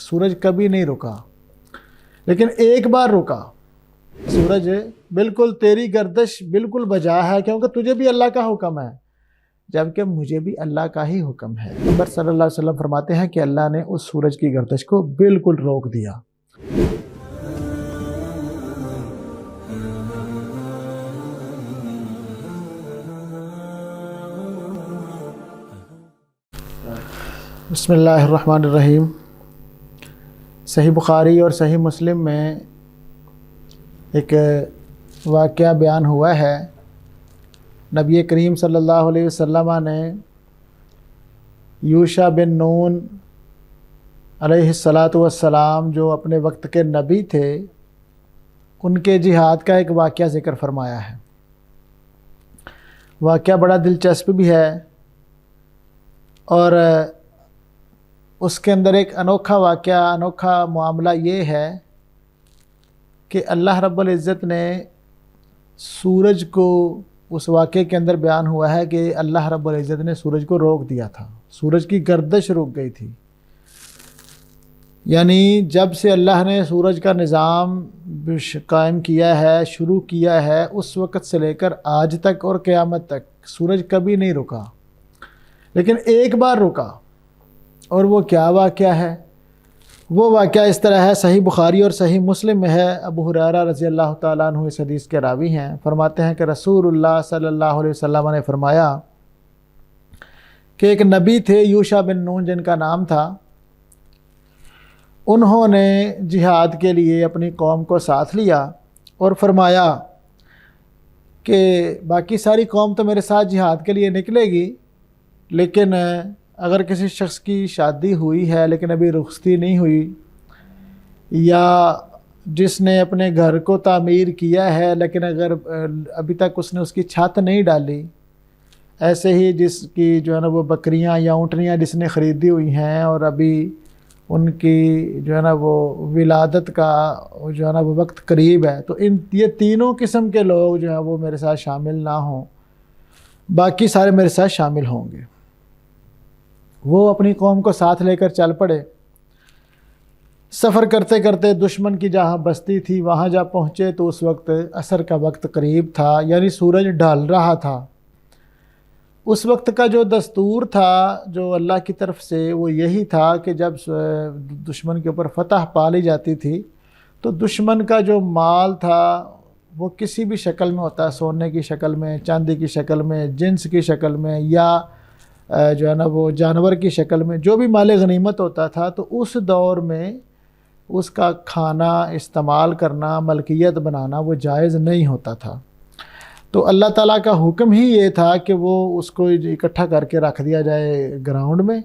سورج کبھی نہیں رکا، لیکن ایک بار رکا۔ سورج بالکل تیری گردش بالکل بجا ہے، کیونکہ تجھے بھی اللہ کا حکم ہے، جبکہ مجھے بھی اللہ کا ہی حکم ہے۔ پیغمبر صلی اللہ علیہ وسلم فرماتے ہیں کہ اللہ نے اس سورج کی گردش کو بالکل روک دیا۔ بسم اللہ الرحمن الرحیم۔ صحیح بخاری اور صحیح مسلم میں ایک واقعہ بیان ہوا ہے۔ نبی کریم صلی اللہ علیہ وسلم نے یوشع بن نون علیہ السلام جو اپنے وقت کے نبی تھے، ان کے جہاد کا ایک واقعہ ذکر فرمایا ہے۔ واقعہ بڑا دلچسپ بھی ہے، اور اس کے اندر ایک انوکھا واقعہ، انوکھا معاملہ یہ ہے کہ اللہ رب العزت نے سورج کو، اس واقعے کے اندر بیان ہوا ہے کہ اللہ رب العزت نے سورج کو روک دیا تھا، سورج کی گردش رک گئی تھی۔ یعنی جب سے اللہ نے سورج کا نظام قائم کیا ہے، شروع کیا ہے، اس وقت سے لے کر آج تک اور قیامت تک سورج کبھی نہیں رکا، لیکن ایک بار رکا۔ اور وہ کیا واقعہ ہے؟ وہ واقعہ اس طرح ہے، صحیح بخاری اور صحیح مسلم میں ہے۔ ابو ہریرہ رضی اللہ تعالیٰ عنہ اس حدیث کے راوی ہیں، فرماتے ہیں کہ رسول اللہ صلی اللہ علیہ وسلم نے فرمایا کہ ایک نبی تھے یوشع بن نون جن کا نام تھا، انہوں نے جہاد کے لیے اپنی قوم کو ساتھ لیا اور فرمایا کہ باقی ساری قوم تو میرے ساتھ جہاد کے لیے نکلے گی، لیکن اگر کسی شخص کی شادی ہوئی ہے لیکن ابھی رخصتی نہیں ہوئی، یا جس نے اپنے گھر کو تعمیر کیا ہے لیکن اگر ابھی تک اس نے اس کی چھت نہیں ڈالی، ایسے ہی جس کی جو ہے نا وہ بکریاں یا اونٹنیاں جس نے خریدی ہوئی ہیں اور ابھی ان کی جو ہے نا وہ ولادت کا جو ہے نا وہ وقت قریب ہے، تو یہ تینوں قسم کے لوگ جو ہیں وہ میرے ساتھ شامل نہ ہوں، باقی سارے میرے ساتھ شامل ہوں گے۔ وہ اپنی قوم کو ساتھ لے کر چل پڑے۔ سفر کرتے کرتے دشمن کی جہاں بستی تھی وہاں جا پہنچے تو اس وقت عصر کا وقت قریب تھا، یعنی سورج ڈھل رہا تھا۔ اس وقت کا جو دستور تھا جو اللہ کی طرف سے وہ یہی تھا کہ جب دشمن کے اوپر فتح پا لی جاتی تھی تو دشمن کا جو مال تھا وہ کسی بھی شکل میں ہوتا ہے، سونے کی شکل میں، چاندی کی شکل میں، جنس کی شکل میں، یا جو ہے نا وہ جانور کی شکل میں، جو بھی مال غنیمت ہوتا تھا، تو اس دور میں اس کا کھانا، استعمال کرنا، ملکیت بنانا وہ جائز نہیں ہوتا تھا۔ تو اللہ تعالیٰ کا حکم ہی یہ تھا کہ وہ اس کو اکٹھا کر کے رکھ دیا جائے گراؤنڈ میں،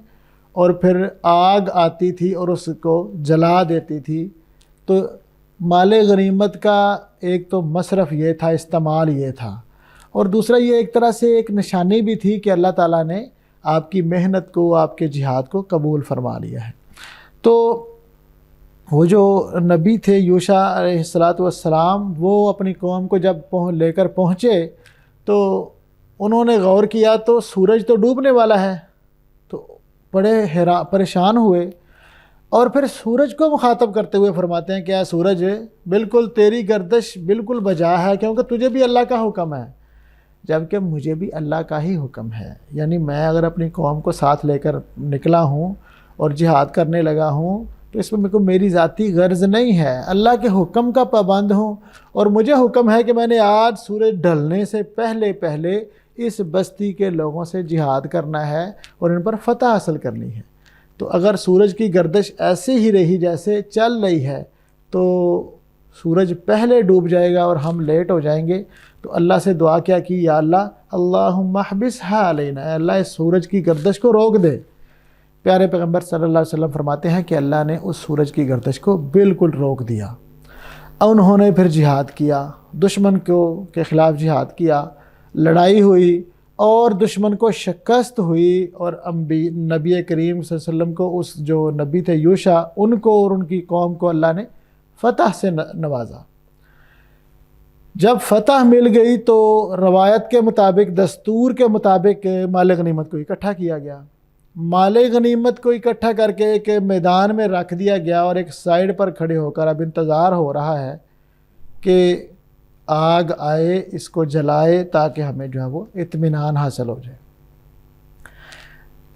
اور پھر آگ آتی تھی اور اس کو جلا دیتی تھی۔ تو مال غنیمت کا ایک تو مصرف یہ تھا، استعمال یہ تھا، اور دوسرا یہ ایک طرح سے ایک نشانی بھی تھی کہ اللہ تعالیٰ نے آپ کی محنت کو، آپ کے جہاد کو قبول فرما لیا ہے۔ تو وہ جو نبی تھے یوشع علیہ السلام، وہ اپنی قوم کو جب لے کر پہنچے تو انہوں نے غور کیا تو سورج تو ڈوبنے والا ہے، تو بڑے پریشان ہوئے، اور پھر سورج کو مخاطب کرتے ہوئے فرماتے ہیں کہ اے سورج بالکل تیری گردش بالکل بجا ہے، کیونکہ تجھے بھی اللہ کا حکم ہے، جبکہ مجھے بھی اللہ کا ہی حکم ہے۔ یعنی میں اگر اپنی قوم کو ساتھ لے کر نکلا ہوں اور جہاد کرنے لگا ہوں تو اس میں میری ذاتی غرض نہیں ہے، اللہ کے حکم کا پابند ہوں، اور مجھے حکم ہے کہ میں نے آج سورج ڈھلنے سے پہلے پہلے اس بستی کے لوگوں سے جہاد کرنا ہے اور ان پر فتح حاصل کرنی ہے۔ تو اگر سورج کی گردش ایسے ہی رہی جیسے چل رہی ہے تو سورج پہلے ڈوب جائے گا اور ہم لیٹ ہو جائیں گے۔ تو اللہ سے دعا کیا کی، یا اللہ اللہم احبسھا علینا، اے اللہ اس سورج کی گردش کو روک دے۔ پیارے پیغمبر صلی اللہ علیہ وسلم فرماتے ہیں کہ اللہ نے اس سورج کی گردش کو بالکل روک دیا۔ انہوں نے پھر جہاد کیا، دشمن کے خلاف جہاد کیا، لڑائی ہوئی اور دشمن کو شکست ہوئی، اور نبی کریم صلی اللہ علیہ وسلم کو، اس جو نبی تھے یوشع، ان کو اور ان کی قوم کو اللہ نے فتح سے نوازا۔ جب فتح مل گئی تو روایت کے مطابق، دستور کے مطابق مال غنیمت کو اکٹھا کیا گیا، مال غنیمت کو اکٹھا کر کے ایک میدان میں رکھ دیا گیا اور ایک سائیڈ پر کھڑے ہو کر اب انتظار ہو رہا ہے کہ آگ آئے، اس کو جلائے تاکہ ہمیں جو ہے وہ اطمینان حاصل ہو جائے۔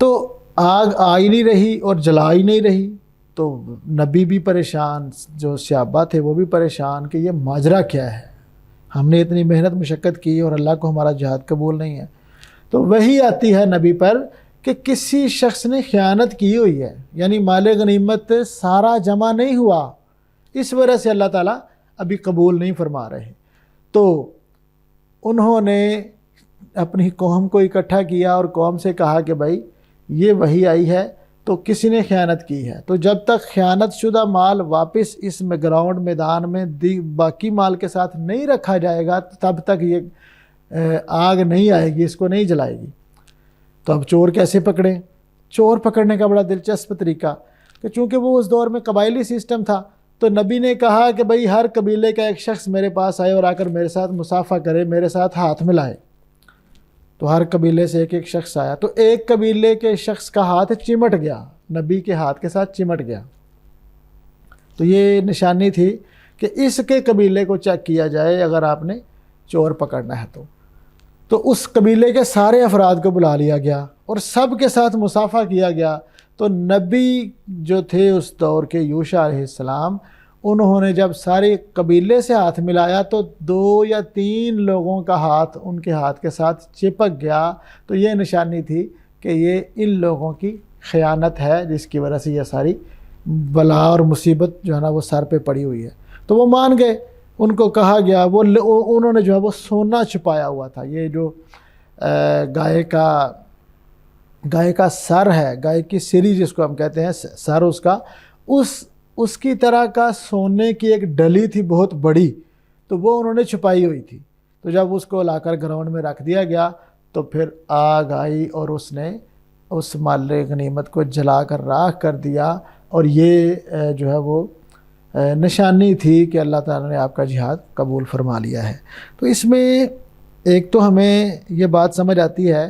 تو آگ آ ہی نہیں رہی اور جلا ہی نہیں رہی، تو نبی بھی پریشان، جو صحابہ تھے وہ بھی پریشان کہ یہ ماجرا کیا ہے، ہم نے اتنی محنت مشقت کی اور اللہ کو ہمارا جہاد قبول نہیں ہے۔ تو وہی آتی ہے نبی پر کہ کسی شخص نے خیانت کی ہوئی ہے، یعنی مال غنیمت سارا جمع نہیں ہوا، اس وجہ سے اللہ تعالیٰ ابھی قبول نہیں فرما رہے۔ تو انہوں نے اپنی قوم کو اکٹھا کیا اور قوم سے کہا کہ بھائی یہ وحی آئی ہے تو کسی نے خیانت کی ہے، تو جب تک خیانت شدہ مال واپس اس گراؤنڈ میدان میں باقی مال کے ساتھ نہیں رکھا جائے گا تب تک یہ آگ نہیں آئے گی، اس کو نہیں جلائے گی۔ تو اب چور کیسے پکڑیں؟ چور پکڑنے کا بڑا دلچسپ طریقہ کہ چونکہ وہ اس دور میں قبائلی سسٹم تھا، تو نبی نے کہا کہ بھئی ہر قبیلے کا ایک شخص میرے پاس آئے اور آ کر میرے ساتھ مصافحہ کرے، میرے ساتھ ہاتھ ملائے۔ تو ہر قبیلے سے ایک ایک شخص آیا، تو ایک قبیلے کے شخص کا ہاتھ چمٹ گیا، نبی کے ہاتھ کے ساتھ چمٹ گیا۔ تو یہ نشانی تھی کہ اس کے قبیلے کو چیک کیا جائے اگر آپ نے چور پکڑنا ہے تو اس قبیلے کے سارے افراد کو بلا لیا گیا اور سب کے ساتھ مصافحہ کیا گیا۔ تو نبی جو تھے اس دور کے یوشع علیہ السلام، انہوں نے جب سارے قبیلے سے ہاتھ ملایا تو 2 یا 3 لوگوں کا ہاتھ ان کے ہاتھ کے ساتھ چپک گیا، تو یہ نشانی تھی کہ یہ ان لوگوں کی خیانت ہے جس کی وجہ سے یہ ساری بلا اور مصیبت جو ہے نا وہ سر پہ پڑی ہوئی ہے۔ تو وہ مان گئے، ان کو کہا گیا، انہوں نے جو ہے وہ سونا چھپایا ہوا تھا، یہ جو گائے کا سر ہے، گائے کی سری جس کو ہم کہتے ہیں، سر اس کا، اس کی طرح کا سونے کی ایک ڈلی تھی بہت بڑی، تو وہ انہوں نے چھپائی ہوئی تھی۔ تو جب اس کو لا کر گراؤنڈ میں رکھ دیا گیا تو پھر آگ آئی اور اس نے اس مال غنیمت کو جلا کر راکھ کر دیا، اور یہ جو ہے وہ نشانی تھی کہ اللہ تعالیٰ نے آپ کا جہاد قبول فرما لیا ہے۔ تو اس میں ایک تو ہمیں یہ بات سمجھ آتی ہے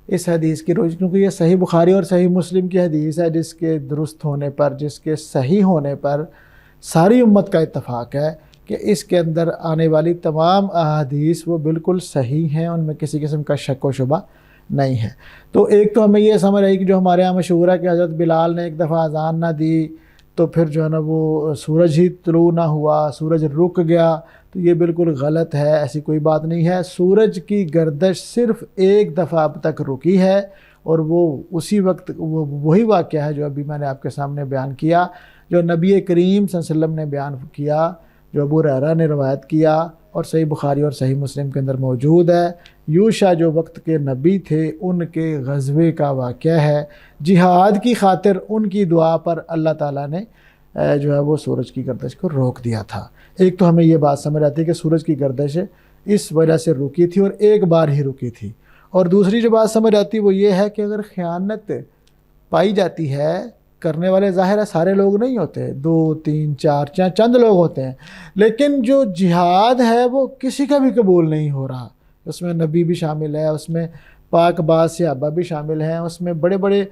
اس حدیث کی روز، کیونکہ یہ صحیح بخاری اور صحیح مسلم کی حدیث ہے جس کے درست ہونے پر، جس کے صحیح ہونے پر ساری امت کا اتفاق ہے کہ اس کے اندر آنے والی تمام احادیث وہ بالکل صحیح ہیں، ان میں کسی قسم کا شک و شبہ نہیں ہے۔ تو ایک تو ہمیں یہ سمجھ آئی کہ جو ہمارے یہاں مشہور ہے کہ حضرت بلال نے ایک دفعہ اذان نہ دی تو پھر جو ہے نا وہ سورج ہی طلوع نہ ہوا، سورج رک گیا، تو یہ بالکل غلط ہے، ایسی کوئی بات نہیں ہے۔ سورج کی گردش صرف ایک دفعہ اب تک رکی ہے، اور وہ اسی وقت وہی واقعہ ہے جو ابھی میں نے آپ کے سامنے بیان کیا، جو نبی کریم صلی اللہ علیہ وسلم نے بیان کیا، جو ابو ہریرہ نے روایت کیا اور صحیح بخاری اور صحیح مسلم کے اندر موجود ہے۔ یوشع جو وقت کے نبی تھے ان کے غزوے کا واقعہ ہے، جہاد کی خاطر ان کی دعا پر اللہ تعالیٰ نے جو ہے وہ سورج کی گردش کو روک دیا تھا۔ ایک تو ہمیں یہ بات سمجھ آتی ہے کہ سورج کی گردش اس وجہ سے رکی تھی اور ایک بار ہی رکی تھی، اور دوسری جو بات سمجھ آتی وہ یہ ہے کہ اگر خیانت پائی جاتی ہے، کرنے والے ظاہر ہے سارے لوگ نہیں ہوتے، 2 3 4 چند لوگ ہوتے ہیں، لیکن جو جہاد ہے وہ کسی کا بھی قبول نہیں ہو رہا، اس میں نبی بھی شامل ہے، اس میں پاک باز صحابہ بھی شامل ہیں، اس میں بڑے بڑے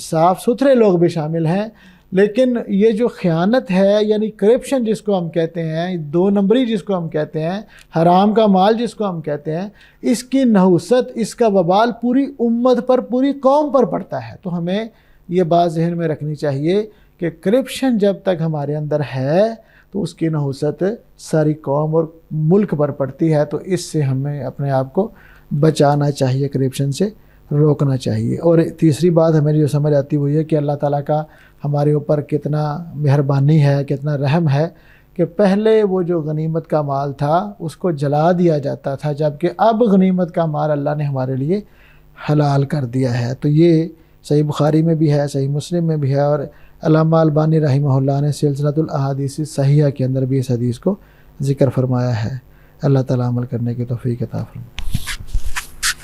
صاف ستھرے لوگ بھی شامل ہیں، لیکن یہ جو خیانت ہے یعنی کرپشن جس کو ہم کہتے ہیں، 2 نمبری جس کو ہم کہتے ہیں، حرام کا مال جس کو ہم کہتے ہیں، اس کی نحوست، اس کا وبال پوری امت پر، پوری قوم پر پڑتا ہے۔ تو ہمیں یہ بات ذہن میں رکھنی چاہیے کہ کرپشن جب تک ہمارے اندر ہے تو اس کی نحوست ساری قوم اور ملک پر پڑتی ہے، تو اس سے ہمیں اپنے آپ کو بچانا چاہیے، کرپشن سے روکنا چاہیے۔ اور تیسری بات ہمیں جو سمجھ آتی وہ یہ کہ اللہ تعالیٰ کا ہمارے اوپر کتنا مہربانی ہے، کتنا رحم ہے کہ پہلے وہ جو غنیمت کا مال تھا اس کو جلا دیا جاتا تھا، جبکہ اب غنیمت کا مال اللہ نے ہمارے لیے حلال کر دیا ہے۔ تو یہ صحیح بخاری میں بھی ہے، صحیح مسلم میں بھی ہے، اور علامہ البانی رحمہ اللہ نے سلسلۃ الاحادیث صحیحہ کے اندر بھی اس حدیث کو ذکر فرمایا ہے۔ اللہ تعالیٰ عمل کرنے کی توفیق عطا فرمائے۔